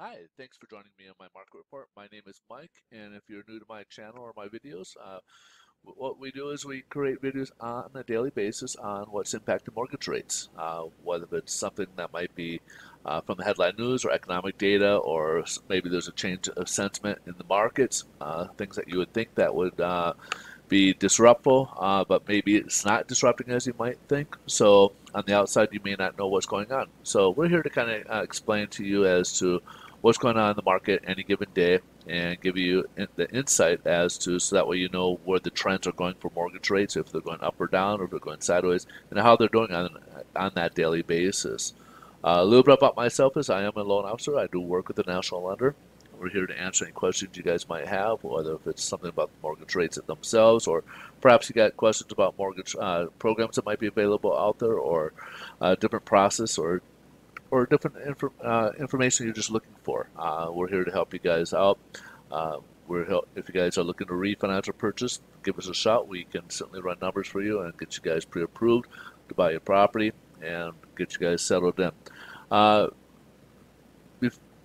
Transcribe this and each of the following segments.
Hi, thanks for joining me on my market report. My name is Mike, and if you're new to my channel or my videos, what we do is we create videos on a daily basis on what's impacting mortgage rates, whether it's something that might be from the headline news or economic data, or maybe there's a change of sentiment in the markets, things that you would think that would be disruptive, but maybe it's not disrupting as you might think. So on the outside, you may not know what's going on. So we're here to kind of explain to you as to what's going on in the market any given day and give you the insight as to so that way you know where the trends are going for mortgage rates, if they're going up or down, or if they're going sideways, and how they're doing on that daily basis. A little bit about myself is I am a loan officer. I do work with the national lender. We're here to answer any questions you guys might have, whether if it's something about mortgage rates themselves, or perhaps you got questions about mortgage programs that might be available out there, or different process, or different information you're just looking for. We're here to help you guys out. If you guys are looking to refinance or purchase, give us a shot. We can certainly run numbers for you and get you guys pre-approved to buy your property and get you guys settled in. Uh,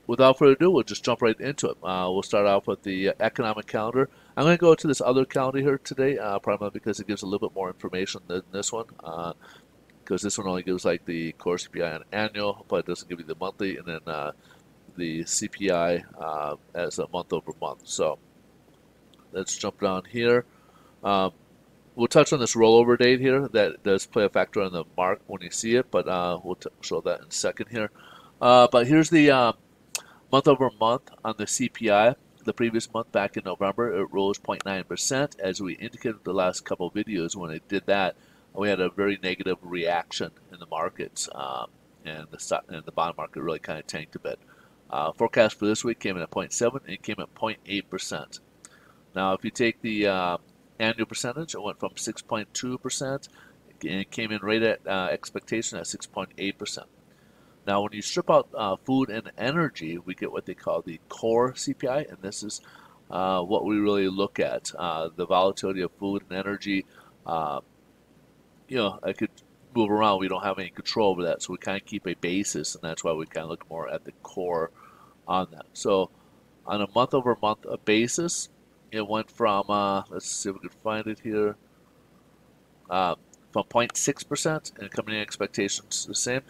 Without further ado, we'll just jump right into it. We'll start off with the economic calendar. I'm going to go to this other calendar here today, primarily because it gives a little bit more information than this one. Because this one only gives like the core CPI on annual, but it doesn't give you the monthly, and then the CPI as a month over month. So let's jump down here. We'll touch on this rollover date here. That does play a factor on the mark when you see it, but we'll show that in a second here. But here's the month over month on the CPI. The previous month, back in November, it rose 0.9%. As we indicated the last couple of videos, when it did that, we had a very negative reaction in the markets, and the bond market really kind of tanked a bit. Forecast for this week came in at 0.7, and it came at 0.8%. Now, if you take the annual percentage, it went from 6.2%, and it came in right at expectation at 6.8%. Now, when you strip out food and energy, we get what they call the core CPI, and this is what we really look at. The volatility of food and energy, I could move around. We don't have any control over that, so we kind of keep a basis, and that's why we kind of look more at the core on that. So on a month-over-month basis, it went from, let's see if we can find it here, from 0.6% and coming in expectations the same,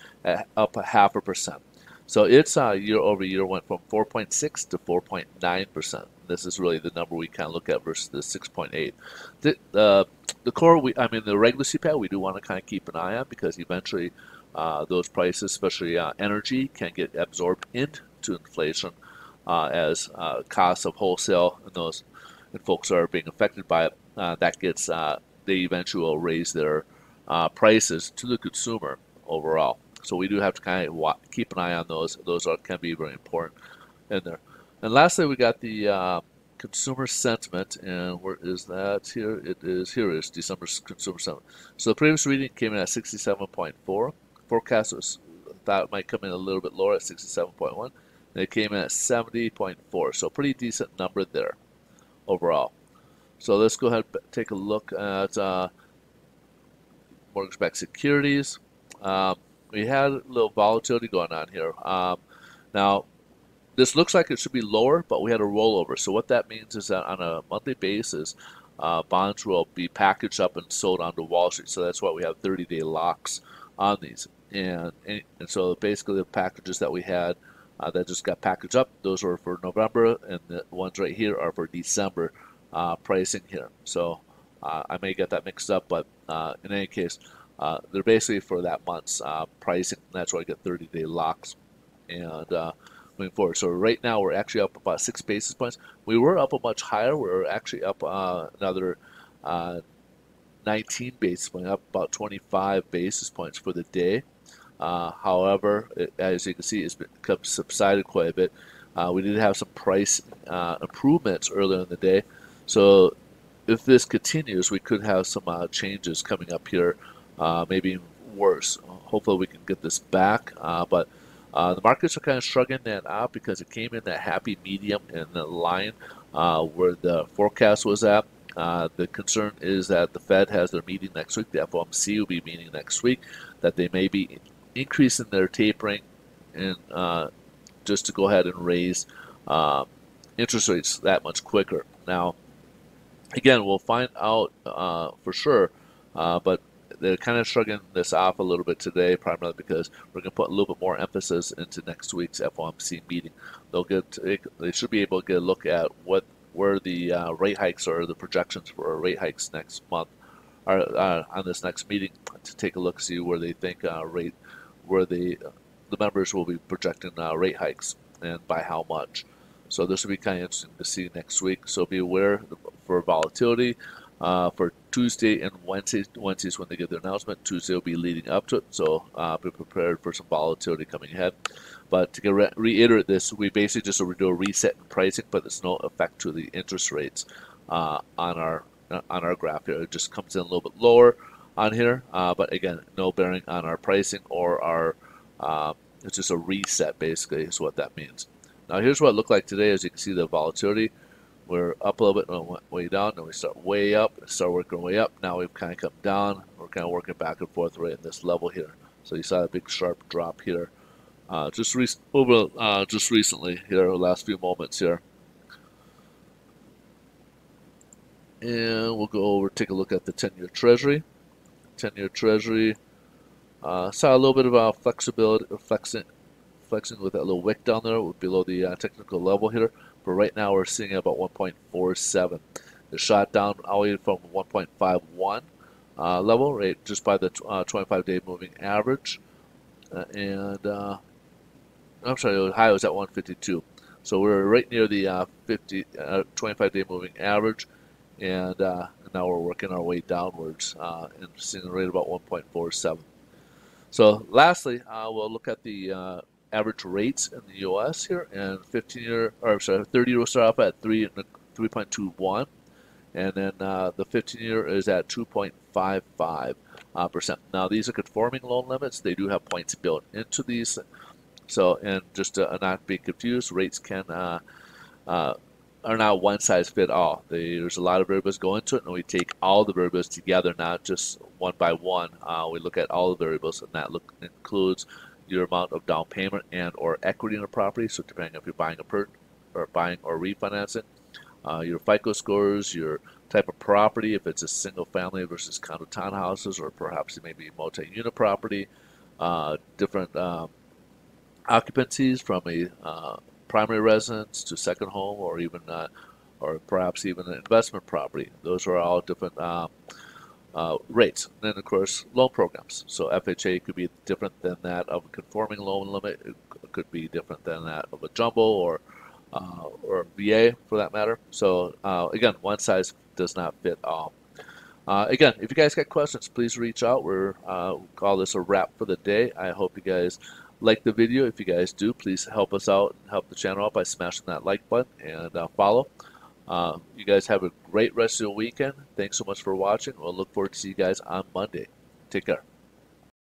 up a 0.5%. So it's year over year went from 4.6 to 4.9%. This is really the number we kind of look at versus the 6.8. The core, the regular CPI, we do want to kind of keep an eye on because eventually those prices, especially energy, can get absorbed into inflation as costs of wholesale and folks are being affected by it. They eventually will raise their prices to the consumer overall. So we do have to kind of keep an eye on those. Those can be very important in there. And lastly, we got the consumer sentiment, and where is that here? Here it is, December's consumer sentiment. So the previous reading came in at 67.4. Forecasters thought it might come in a little bit lower at 67.1. And it came in at 70.4. So pretty decent number there overall. So let's go ahead and take a look at mortgage-backed securities. We had a little volatility going on here. Now, this looks like it should be lower, but we had a rollover. So what that means is that on a monthly basis, bonds will be packaged up and sold onto Wall Street. So that's why we have 30-day locks on these. And so basically the packages that we had that just got packaged up, those were for November, and the ones right here are for December pricing here. So I may get that mixed up, but in any case, they're basically for that month's pricing. That's why I get 30-day locks. And moving forward, so right now we're actually up about 6 basis points. We were up a much higher. We're actually up another 19 basis points, up about 25 basis points for the day. However, as you can see, it's subsided quite a bit. We did have some price improvements earlier in the day. So if this continues, we could have some changes coming up here, maybe even worse. Hopefully we can get this back, but the markets are kind of shrugging that out because it came in that happy medium in the line where the forecast was at. The concern is that the Fed has their meeting next week. The FOMC will be meeting next week. That they may be increasing their tapering in just to go ahead and raise interest rates that much quicker. Now, again, we'll find out for sure, but they're kind of shrugging this off a little bit today, primarily because we're going to put a little bit more emphasis into next week's FOMC meeting. They should be able to get a look at where the rate hikes or the projections for rate hikes next month are on this next meeting, to take a look, see where they think where the members will be projecting rate hikes and by how much. So this will be kind of interesting to see next week. So be aware for volatility for Tuesday and Wednesday. Wednesdays when they give their announcement. Tuesday will be leading up to it. So be prepared for some volatility coming ahead. But to reiterate this, we basically just do a reset in pricing, but there's no effect to the interest rates on our graph here. It just comes in a little bit lower on here, but again, no bearing on our pricing or our. It's just a reset, basically, is what that means. Now, here's what it looked like today. As you can see, the volatility, we're up a little bit and went way down. Then we start way up, start working way up. Now we've kind of come down. We're kind of working back and forth right in this level here. So you saw a big sharp drop here, just recently here, the last few moments here. And we'll go over, take a look at the 10-year Treasury. 10-year Treasury saw a little bit of flexibility, flexing with that little wick down there below the technical level here. But right now we're seeing about 1.47. It shot down all the way from 1.51 level, right just by the 25-day moving average. I'm sorry, the high was at 152. So we're right near the 25-day moving average, and now we're working our way downwards and seeing a rate about 1.47. So lastly, we'll look at the average rates in the U.S. here, and 30-year will start off at 3.21, and then the 15-year is at 2.55%. Now these are conforming loan limits. They do have points built into these. So, and just to not be confused, rates are not one size fit all. There's a lot of variables go into it, and we take all the variables together, not just one by one. We look at all the variables, and that includes your amount of down payment and or equity in a property. So depending if you're buying or refinancing, your FICO scores, your type of property, if it's a single family versus condo townhouses, or perhaps it may be multi-unit property, different occupancies from a primary residence to second home, or even or perhaps even an investment property. Those are all different rates. And then, of course, loan programs. So FHA could be different than that of a conforming loan limit. It could be different than that of a jumbo or VA, for that matter. So again, one size does not fit all. Again, if you guys got questions, please reach out. We're call this a wrap for the day. I hope you guys like the video. If you guys do, please help us out and help the channel out by smashing that like button and follow. You guys have a great rest of your weekend. Thanks so much for watching. We'll look forward to see you guys on Monday. Take care.